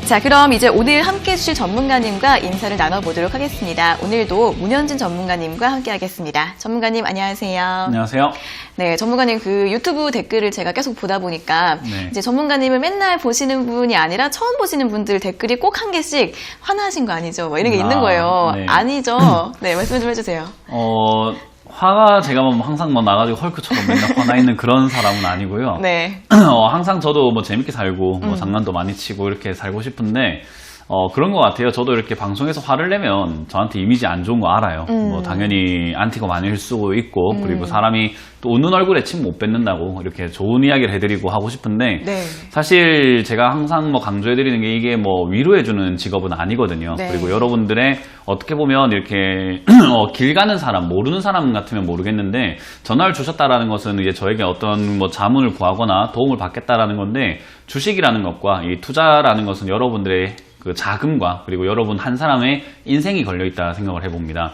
자, 그럼 이제 오늘 함께 해주실 전문가님과 인사를 나눠보도록 하겠습니다. 오늘도 문현진 전문가님과 함께 하겠습니다. 전문가님 안녕하세요. 안녕하세요. 네, 전문가님 그 유튜브 댓글을 제가 계속 보다 보니까 이제 전문가님을 맨날 보시는 분이 아니라 처음 보시는 분들 댓글이 꼭 한 개씩 화나신 거 아니죠? 뭐 이런 게 있는 거예요. 네. 아니죠? 네, 말씀 좀 해주세요. 화가 제가 항상 나가지고 헐크처럼 맨날 화나 있는 그런 사람은 아니고요. 네. 항상 저도 재밌게 살고 장난도 많이 치고 이렇게 살고 싶은데 그런 것 같아요. 저도 이렇게 방송에서 화를 내면 저한테 이미지 안 좋은 거 알아요. 당연히 안티가 많이 일 수도 있고 그리고 사람이 또 웃는 얼굴에 침 못 뱉는다고 이렇게 좋은 이야기를 해드리고 하고 싶은데 네. 사실 제가 항상 강조해드리는 게 이게 위로해주는 직업은 아니거든요. 네. 그리고 여러분들의 어떻게 보면 이렇게 길 가는 사람, 모르는 사람 같으면 모르겠는데 전화를 주셨다라는 것은 이제 저에게 어떤 자문을 구하거나 도움을 받겠다라는 건데 주식이라는 것과 이 투자라는 것은 여러분들의 그 자금과 그리고 여러분 한 사람의 인생이 걸려있다 생각을 해봅니다.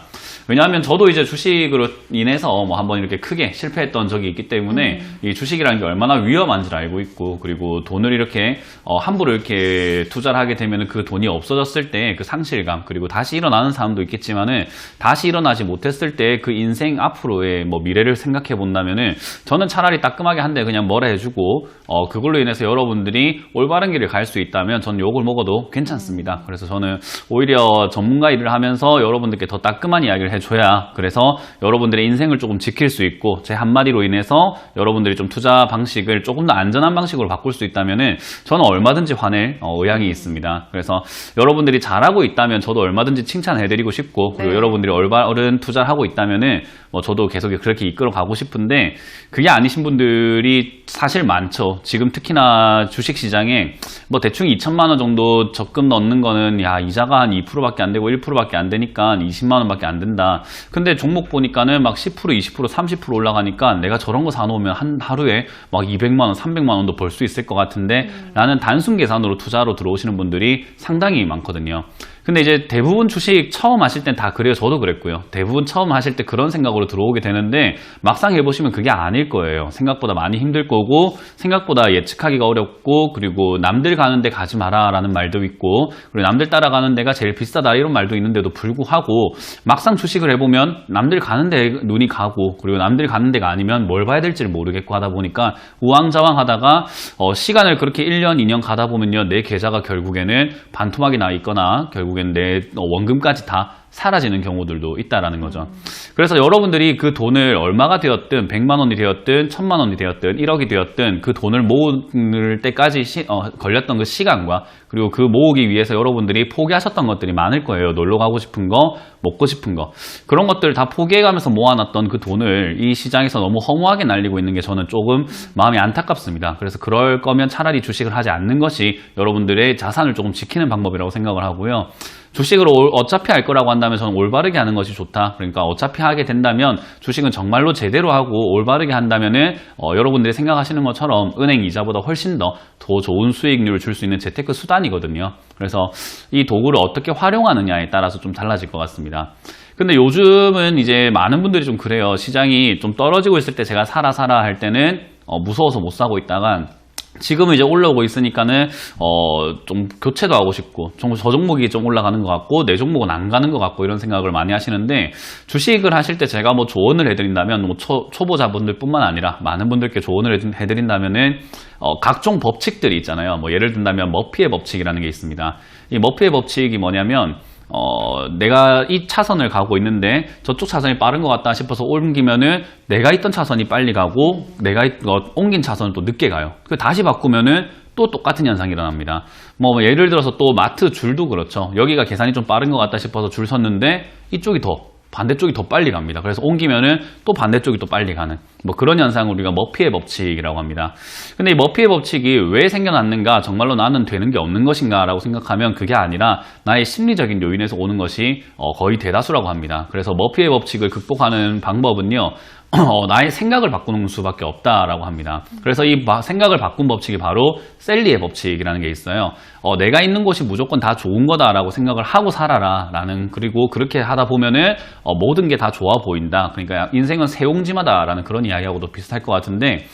왜냐하면 저도 이제 주식으로 인해서 한번 이렇게 크게 실패했던 적이 있기 때문에 이 주식이라는 게 얼마나 위험한지를 알고 있고 그리고 돈을 이렇게 함부로 이렇게 투자를 하게 되면 그 돈이 없어졌을 때 그 상실감 그리고 다시 일어나는 사람도 있겠지만은 다시 일어나지 못했을 때 그 인생 앞으로의 미래를 생각해 본다면은 저는 차라리 따끔하게 한 대 그냥 뭐라 해주고 그걸로 인해서 여러분들이 올바른 길을 갈 수 있다면 전 욕을 먹어도 괜찮습니다. 그래서 저는 오히려 전문가 일을 하면서 여러분들께 더 따끔한 이야기를 해줘야 그래서 여러분들의 인생을 조금 지킬 수 있고 제 한마디로 인해서 여러분들이 좀 투자 방식을 조금 더 안전한 방식으로 바꿀 수 있다면은 저는 얼마든지 화낼 의향이 있습니다. 그래서 여러분들이 잘하고 있다면 저도 얼마든지 칭찬해드리고 싶고 그리고 네. 여러분들이 올바른 투자를 하고 있다면은 저도 계속 그렇게 이끌어 가고 싶은데 그게 아니신 분들이 사실 많죠. 지금 특히나 주식시장에 대충 2천만 원 정도 적금 넣는 거는 이자가 한 2%밖에 안 되고 1%밖에 안 되니까 20만 원밖에 안 된다. 근데 종목 보니까는 10%, 20%, 30% 올라가니까 내가 저런 거 사놓으면 한 하루에 200만 원, 300만 원도 벌 수 있을 것 같은데 라는 단순 계산으로 투자로 들어오시는 분들이 상당히 많거든요. 근데 이제 대부분 주식 처음 하실 땐 다 그래요. 저도 그랬고요. 대부분 처음 하실 때 그런 생각으로 들어오게 되는데 막상 해보시면 그게 아닐 거예요. 생각보다 많이 힘들 거고 생각보다 예측하기가 어렵고 그리고 남들 가는 데 가지 마라 라는 말도 있고 그리고 남들 따라가는 데가 제일 비싸다 이런 말도 있는데도 불구하고 막상 주식을 해보면 남들 가는 데 눈이 가고 그리고 남들 가는 데가 아니면 뭘 봐야 될지를 모르겠고 하다 보니까 우왕좌왕 하다가 시간을 그렇게 1년, 2년 가다 보면요. 내 계좌가 결국에는 반토막이 나 있거나 결국엔 내 원금까지 다 사라지는 경우들도 있다라는 거죠. 그래서 여러분들이 그 돈을 얼마가 되었든 100만 원이 되었든 1000만 원이 되었든 1억이 되었든 그 돈을 모을 때까지 걸렸던 그 시간과 그리고 그 모으기 위해서 여러분들이 포기하셨던 것들이 많을 거예요. 놀러 가고 싶은 거, 먹고 싶은 거. 그런 것들 다 포기해가면서 모아놨던 그 돈을 이 시장에서 너무 허무하게 날리고 있는 게 저는 조금 마음이 안타깝습니다. 그래서 그럴 거면 차라리 주식을 하지 않는 것이 여러분들의 자산을 조금 지키는 방법이라고 생각을 하고요. 주식을 어차피 할 거라고 한다면 저는 올바르게 하는 것이 좋다. 그러니까 어차피 하게 된다면 주식은 정말로 제대로 하고 올바르게 한다면은 여러분들이 생각하시는 것처럼 은행 이자보다 훨씬 더 좋은 수익률을 줄 수 있는 재테크 수단이거든요. 그래서 이 도구를 어떻게 활용하느냐에 따라서 좀 달라질 것 같습니다. 근데 요즘은 이제 많은 분들이 좀 그래요. 시장이 좀 떨어지고 있을 때 제가 사라 할 때는 무서워서 못 사고 있다가 지금은 이제 올라오고 있으니까는 좀 교체도 하고 싶고 저 종목이 좀 올라가는 것 같고 내 종목은 안 가는 것 같고 이런 생각을 많이 하시는데 주식을 하실 때 제가 조언을 해드린다면 초보자분들 뿐만 아니라 많은 분들께 조언을 해드린다면은 각종 법칙들이 있잖아요. 예를 든다면 머피의 법칙이라는 게 있습니다. 이 머피의 법칙이 뭐냐면 내가 이 차선을 가고 있는데 저쪽 차선이 빠른 것 같다 싶어서 옮기면은 내가 있던 차선이 빨리 가고 내가 옮긴 차선은 또 늦게 가요. 다시 바꾸면은 또 똑같은 현상이 일어납니다. 예를 들어서 또 마트 줄도 그렇죠. 여기가 계산이 좀 빠른 것 같다 싶어서 줄 섰는데 이쪽이 반대쪽이 더 빨리 갑니다. 그래서 옮기면은 또 반대쪽이 또 빨리 가는 그런 현상을 우리가 머피의 법칙이라고 합니다. 근데 이 머피의 법칙이 왜 생겨났는가, 정말로 나는 되는 게 없는 것인가 라고 생각하면 그게 아니라 나의 심리적인 요인에서 오는 것이 거의 대다수라고 합니다. 그래서 머피의 법칙을 극복하는 방법은요, 나의 생각을 바꾸는 수밖에 없다라고 합니다. 그래서 이 생각을 바꾼 법칙이 바로 셀리의 법칙이라는 게 있어요. 내가 있는 곳이 무조건 다 좋은 거다라고 생각을 하고 살아라 라는, 그리고 그렇게 하다 보면은 모든 게 다 좋아 보인다. 그러니까 인생은 새 옹지마다 라는 그런 이야기하고도 비슷할 것 같은데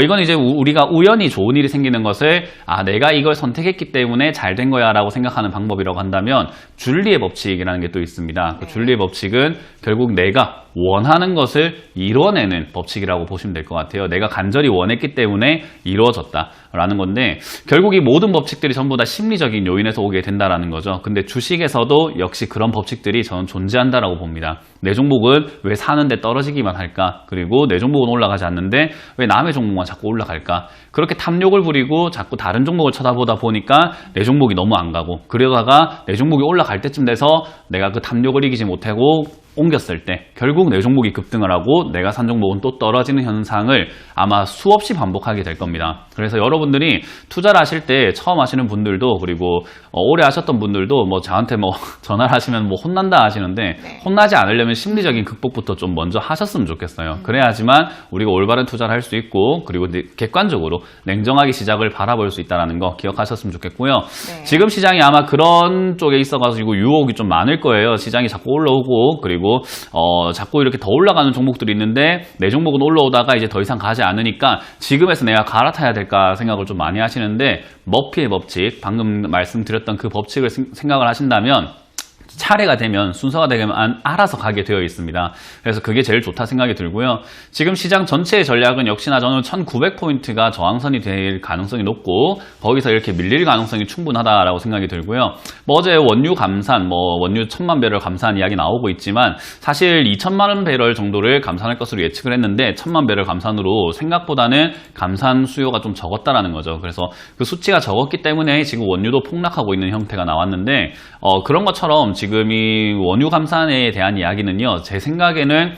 이건 이제 우리가 우연히 좋은 일이 생기는 것을 내가 이걸 선택했기 때문에 잘 된 거야 라고 생각하는 방법이라고 한다면 줄리의 법칙이라는 게 또 있습니다. 그 줄리의 법칙은 결국 내가 원하는 것을 이뤄내는 법칙이라고 보시면 될 것 같아요. 내가 간절히 원했기 때문에 이루어졌다라는 건데 결국 이 모든 법칙들이 전부 다 심리적인 요인에서 오게 된다라는 거죠. 근데 주식에서도 역시 그런 법칙들이 저는 존재한다라고 봅니다. 내 종목은 왜 사는데 떨어지기만 할까? 그리고 내 종목은 올라가지 않는데 왜 남의 종목만 자꾸 올라갈까? 그렇게 탐욕을 부리고 자꾸 다른 종목을 쳐다보다 보니까 내 종목이 너무 안 가고 그러다가 내 종목이 올라갈 때쯤 돼서 내가 그 탐욕을 이기지 못하고 옮겼을 때 결국 내 종목이 급등을 하고 내가 산 종목은 또 떨어지는 현상을 아마 수없이 반복하게 될 겁니다. 그래서 여러분들이 투자를 하실 때 처음 하시는 분들도 그리고 오래 하셨던 분들도 뭐 저한테 뭐 전화를 하시면 뭐 혼난다 하시는데 혼나지 않으려면 심리적인 극복부터 좀 먼저 하셨으면 좋겠어요. 그래야지만 우리가 올바른 투자를 할 수 있고 그리고 객관적으로 냉정하게 시장을 바라볼 수 있다는 거 기억하셨으면 좋겠고요. 지금 시장이 아마 그런 쪽에 있어가지고 유혹이 좀 많을 거예요. 시장이 자꾸 올라오고 그리고 자꾸 이렇게 더 올라가는 종목들이 있는데 내 종목은 올라오다가 이제 더 이상 가지 않으니까 지금에서 내가 갈아타야 될까 생각을 좀 많이 하시는데 머피의 법칙, 방금 말씀드렸던 그 법칙을 생각을 하신다면 차례가 되면 순서가 되면 알아서 가게 되어 있습니다. 그래서 그게 제일 좋다 생각이 들고요. 지금 시장 전체의 전략은 역시나 저는 1900포인트가 저항선이 될 가능성이 높고 거기서 이렇게 밀릴 가능성이 충분하다라고 생각이 들고요. 뭐 어제 원유 감산, 원유 1000만 배럴 감산 이야기 나오고 있지만 사실 2000만 배럴 정도를 감산할 것으로 예측을 했는데 1000만 배럴 감산으로 생각보다는 감산 수요가 좀 적었다라는 거죠. 그래서 그 수치가 적었기 때문에 지금 원유도 폭락하고 있는 형태가 나왔는데 그런 것처럼 지금 이 원유 감산에 대한 이야기는요, 제 생각에는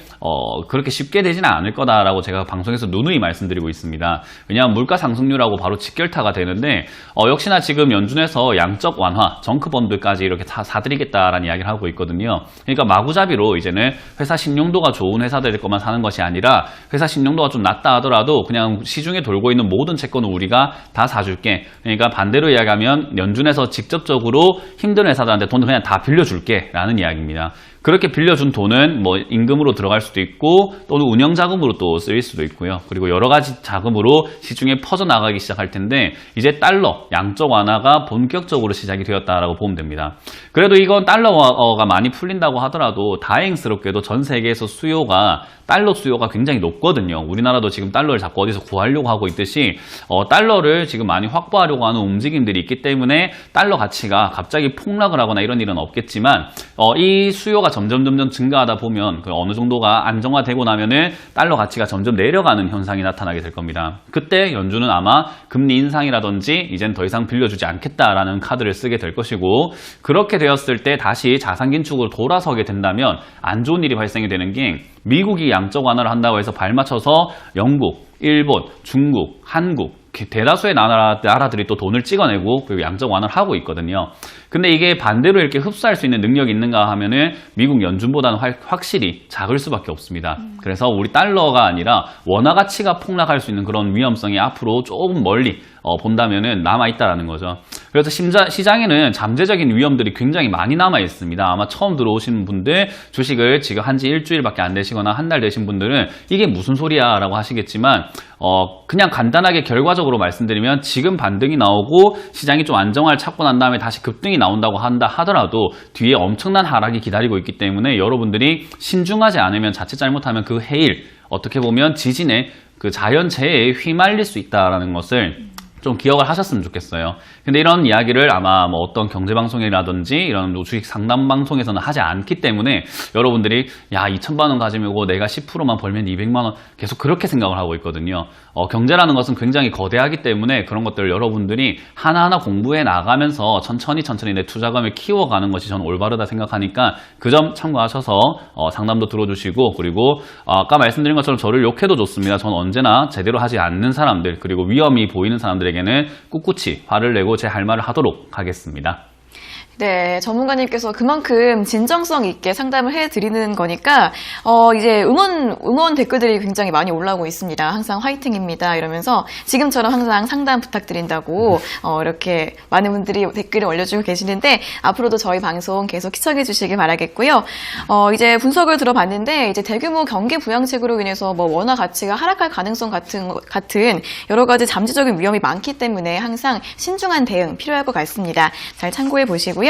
그렇게 쉽게 되지는 않을 거다라고 제가 방송에서 누누이 말씀드리고 있습니다. 왜냐하면 물가 상승률하고 바로 직결타가 되는데 역시나 지금 연준에서 양적 완화, 정크본드까지 이렇게 사드리겠다라는 이야기를 하고 있거든요. 그러니까 마구잡이로 이제는 회사 신용도가 좋은 회사들 것만 사는 것이 아니라 회사 신용도가 좀 낮다 하더라도 그냥 시중에 돌고 있는 모든 채권을 우리가 다 사줄게. 그러니까 반대로 이야기하면 연준에서 직접적으로 힘든 회사들한테 돈을 그냥 다 빌려줄게 라는 이야기입니다. 그렇게 빌려준 돈은 뭐 임금으로 들어갈 수도 있고 또는 운영자금으로 또 쓰일 수도 있고요. 그리고 여러 가지 자금으로 시중에 퍼져나가기 시작할 텐데 이제 달러, 양적 완화가 본격적으로 시작이 되었다라고 보면 됩니다. 그래도 이건 달러가 많이 풀린다고 하더라도 다행스럽게도 전 세계에서 달러 수요가 굉장히 높거든요. 우리나라도 지금 달러를 자꾸 어디서 구하려고 하고 있듯이 달러를 지금 많이 확보하려고 하는 움직임들이 있기 때문에 달러 가치가 갑자기 폭락을 하거나 이런 일은 없겠지만 이 수요가 점점 증가하다 보면 어느 정도가 안정화되고 나면은 달러 가치가 점점 내려가는 현상이 나타나게 될 겁니다. 그때 연준은 아마 금리 인상이라든지 이젠 더 이상 빌려주지 않겠다라는 카드를 쓰게 될 것이고 그렇게 되었을 때 다시 자산 긴축으로 돌아서게 된다면 안 좋은 일이 발생이 되는 게 미국이 양적 완화를 한다고 해서 발맞춰서 영국, 일본, 중국, 한국 대다수의 나라들이 또 돈을 찍어내고 그리고 양적 완화를 하고 있거든요. 근데 이게 반대로 이렇게 흡수할 수 있는 능력이 있는가 하면은 미국 연준보다는 확실히 작을 수밖에 없습니다. 그래서 우리 달러가 아니라 원화 가치가 폭락할 수 있는 그런 위험성이 앞으로 조금 멀리 본다면은 남아있다라는 거죠. 그래서 시장에는 잠재적인 위험들이 굉장히 많이 남아 있습니다. 아마 처음 들어오시는 분들 주식을 지금 한지 일주일밖에 안 되시거나 한 달 되신 분들은 이게 무슨 소리야 라고 하시겠지만 그냥 간단하게 결과적으로 말씀드리면 지금 반등이 나오고 시장이 좀 안정화를 찾고 난 다음에 다시 급등이 나온다고 하더라도 뒤에 엄청난 하락이 기다리고 있기 때문에 여러분들이 신중하지 않으면 자칫 잘못하면 그 해일 어떻게 보면 지진의 그 자연재해에 휘말릴 수 있다는 것을 좀 기억을 하셨으면 좋겠어요. 근데 이런 이야기를 아마 뭐 어떤 경제방송이라든지 이런 주식 상담 방송에서는 하지 않기 때문에 여러분들이 야 2,000만 원 가지고 내가 10%만 벌면 200만 원 계속 그렇게 생각을 하고 있거든요. 경제라는 것은 굉장히 거대하기 때문에 그런 것들을 여러분들이 하나하나 공부해 나가면서 천천히 내 투자금을 키워가는 것이 저는 올바르다 생각하니까 그 점 참고하셔서 상담도 들어주시고 그리고 아까 말씀드린 것처럼 저를 욕해도 좋습니다. 저는 언제나 제대로 하지 않는 사람들 그리고 위험이 보이는 사람들에게는 꿋꿋이 화를 내고 제 할 말을 하도록 하겠습니다. 네, 전문가님께서 그만큼 진정성 있게 상담을 해드리는 거니까, 이제 응원 댓글들이 굉장히 많이 올라오고 있습니다. 항상 화이팅입니다. 이러면서 지금처럼 항상 상담 부탁드린다고, 이렇게 많은 분들이 댓글을 올려주고 계시는데, 앞으로도 저희 방송 계속 시청해 주시길 바라겠고요. 이제 분석을 들어봤는데, 이제 대규모 경기 부양책으로 인해서 뭐 원화 가치가 하락할 가능성 같은 여러 가지 잠재적인 위험이 많기 때문에 항상 신중한 대응 필요할 것 같습니다. 잘 참고해 보시고요.